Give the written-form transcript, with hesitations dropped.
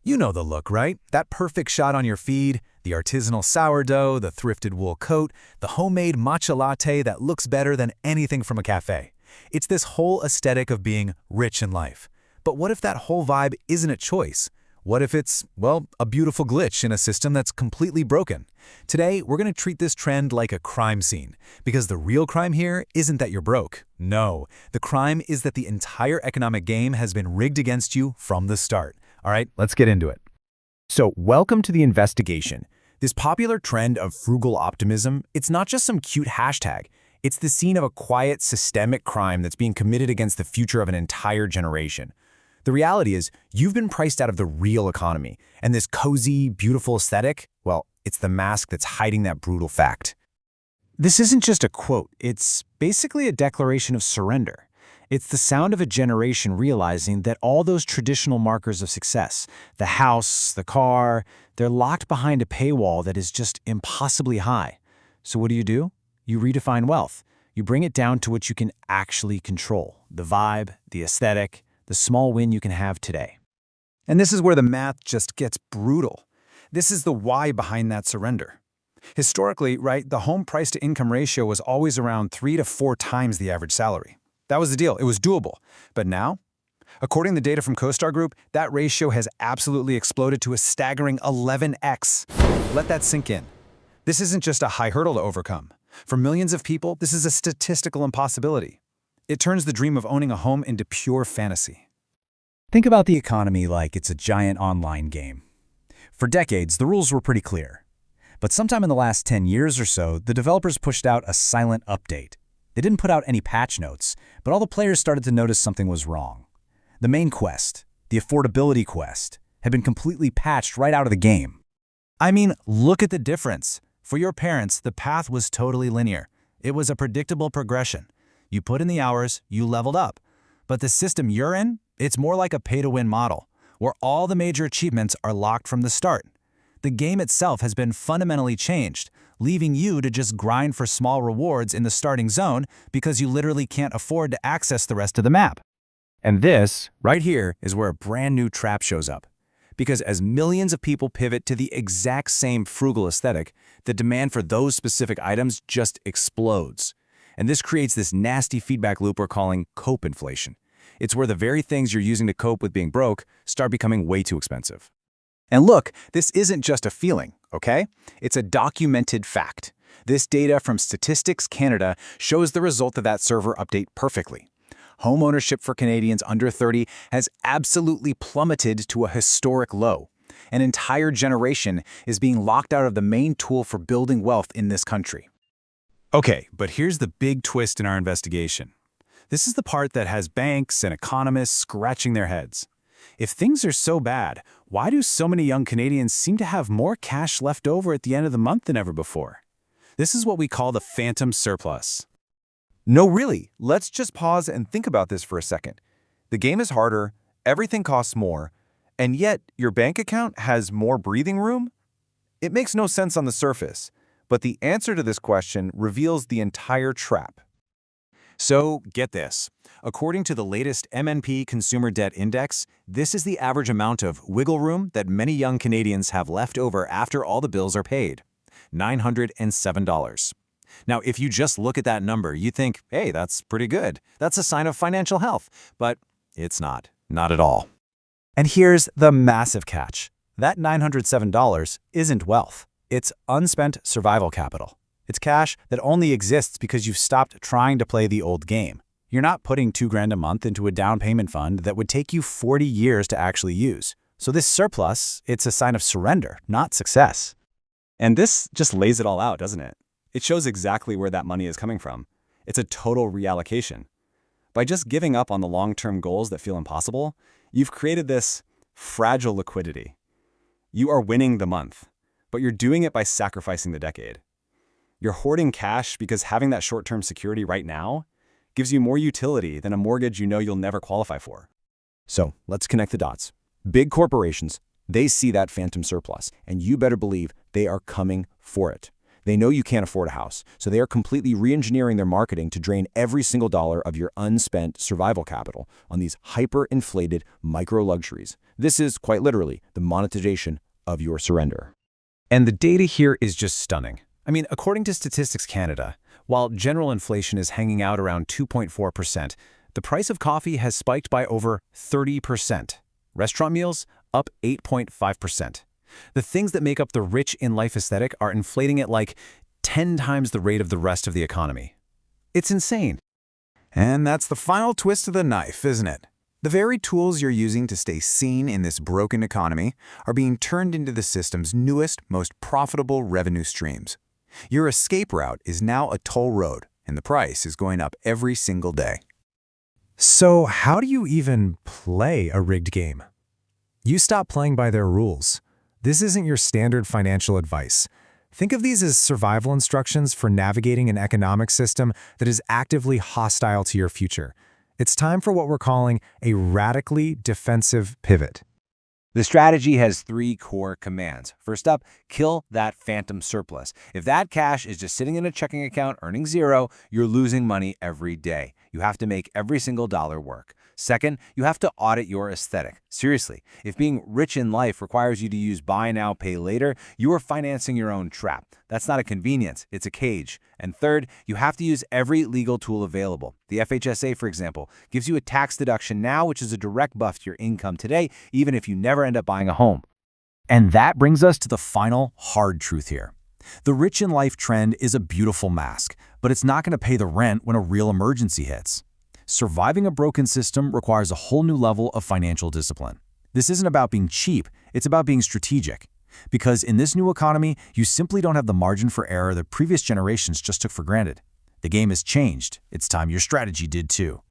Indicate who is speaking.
Speaker 1: You know the look, right? That perfect shot on your feed, the artisanal sourdough, the thrifted wool coat, the homemade matcha latte that looks better than anything from a cafe. It's this whole aesthetic of being rich in life. But what if that whole vibe isn't a choice? What if it's, well, a beautiful glitch in a system that's completely broken? Today, we're going to treat this trend like a crime scene, because the real crime here isn't that you're broke. No, the crime is that the entire economic game has been rigged against you from the start. All right, let's get into it.
Speaker 2: So, welcome to the investigation. This popular trend of frugal optimism, it's not just some cute hashtag. It's the scene of a quiet, systemic crime that's being committed against the future of an entire generation. The reality is, you've been priced out of the real economy, and this cozy, beautiful aesthetic, well, it's the mask that's hiding that brutal fact. This isn't just a quote, it's basically a declaration of surrender. It's the sound of a generation realizing that all those traditional markers of success, the house, the car, they're locked behind a paywall that is just impossibly high. So what do? You redefine wealth. You bring it down to what you can actually control, the vibe, the aesthetic, the small win you can have today.
Speaker 1: And this is where the math just gets brutal. This is the why behind that surrender. Historically, right, the home price-to-income ratio was always around 3 to 4 times the average salary. That was the deal. It was doable. But now, according to the data from CoStar Group, that ratio has absolutely exploded to a staggering 11x. Let that sink in. This isn't just a high hurdle to overcome. For millions of people, this is a statistical impossibility. It turns the dream of owning a home into pure fantasy.
Speaker 2: Think about the economy like it's a giant online game. For decades, the rules were pretty clear. But sometime in the last 10 years or so, the developers pushed out a silent update. They didn't put out any patch notes, but all the players started to notice something was wrong. The main quest, the affordability quest, had been completely patched right out of the game.
Speaker 1: I mean, look at the difference. For your parents, the path was totally linear. It was a predictable progression. You put in the hours, you leveled up. But the system you're in, it's more like a pay-to-win model, where all the major achievements are locked from the start. The game itself has been fundamentally changed, leaving you to just grind for small rewards in the starting zone because you literally can't afford to access the rest of the map.
Speaker 2: And this, right here, is where a brand new trap shows up. Because as millions of people pivot to the exact same frugal aesthetic, the demand for those specific items just explodes. And this creates this nasty feedback loop we're calling cope inflation. It's where the very things you're using to cope with being broke start becoming way too expensive.
Speaker 1: And look, this isn't just a feeling, okay? It's a documented fact. This data from Statistics Canada shows the result of that server update perfectly. Home ownership for Canadians under 30 has absolutely plummeted to a historic low. An entire generation is being locked out of the main tool for building wealth in this country. Okay, but here's the big twist in our investigation. This is the part that has banks and economists scratching their heads. If things are so bad, why do so many young Canadians seem to have more cash left over at the end of the month than ever before? This is what we call the phantom surplus.
Speaker 3: No, really, let's just pause and think about this for a second. The game is harder, everything costs more, and yet your bank account has more breathing room? It makes no sense on the surface, but the answer to this question reveals the entire trap.
Speaker 1: So, get this. According to the latest MNP Consumer Debt Index, this is the average amount of wiggle room that many young Canadians have left over after all the bills are paid. $907. Now, if you just look at that number, you think, hey, that's pretty good. That's a sign of financial health. But it's not. Not at all. And here's the massive catch. That $907 isn't wealth. It's unspent survival capital. It's cash that only exists because you've stopped trying to play the old game. You're not putting $2,000 a month into a down payment fund that would take you 40 years to actually use. So this surplus, it's a sign of surrender, not success.
Speaker 4: And this just lays it all out, doesn't it? It shows exactly where that money is coming from. It's a total reallocation. By just giving up on the long-term goals that feel impossible, you've created this fragile liquidity. You are winning the month, but you're doing it by sacrificing the decade. You're hoarding cash because having that short-term security right now gives you more utility than a mortgage you know you'll never qualify for.
Speaker 2: So let's connect the dots. Big corporations, they see that phantom surplus, and you better believe they are coming for it. They know you can't afford a house, so they are completely re-engineering their marketing to drain every single dollar of your unspent survival capital on these hyper-inflated micro-luxuries. This is, quite literally, the monetization of your surrender.
Speaker 1: And the data here is just stunning. I mean, according to Statistics Canada, while general inflation is hanging out around 2.4%, the price of coffee has spiked by over 30%. Restaurant meals up 8.5%. The things that make up the rich-in-life aesthetic are inflating at like 10 times the rate of the rest of the economy. It's insane.
Speaker 3: And that's the final twist of the knife, isn't it? The very tools you're using to stay seen in this broken economy are being turned into the system's newest, most profitable revenue streams. Your escape route is now a toll road, and the price is going up every single day.
Speaker 2: So how do you even play a rigged game? You stop playing by their rules. This isn't your standard financial advice. Think of these as survival instructions for navigating an economic system that is actively hostile to your future. It's time for what we're calling a radically defensive pivot.
Speaker 1: The strategy has 3 core commands. First up, kill that phantom surplus. If that cash is just sitting in a checking account earning 0, you're losing money every day. You have to make every single dollar work. Second, you have to audit your aesthetic. Seriously, if being rich in life requires you to use buy now, pay later, you are financing your own trap. That's not a convenience, it's a cage. And third, you have to use every legal tool available. The FHSA, for example, gives you a tax deduction now, which is a direct buff to your income today, even if you never end up buying a home.
Speaker 2: And that brings us to the final hard truth here. The rich in life trend is a beautiful mask, but it's not going to pay the rent when a real emergency hits. Surviving a broken system requires a whole new level of financial discipline. This isn't about being cheap, it's about being strategic. Because in this new economy, you simply don't have the margin for error that previous generations just took for granted. The game has changed. It's time your strategy did too.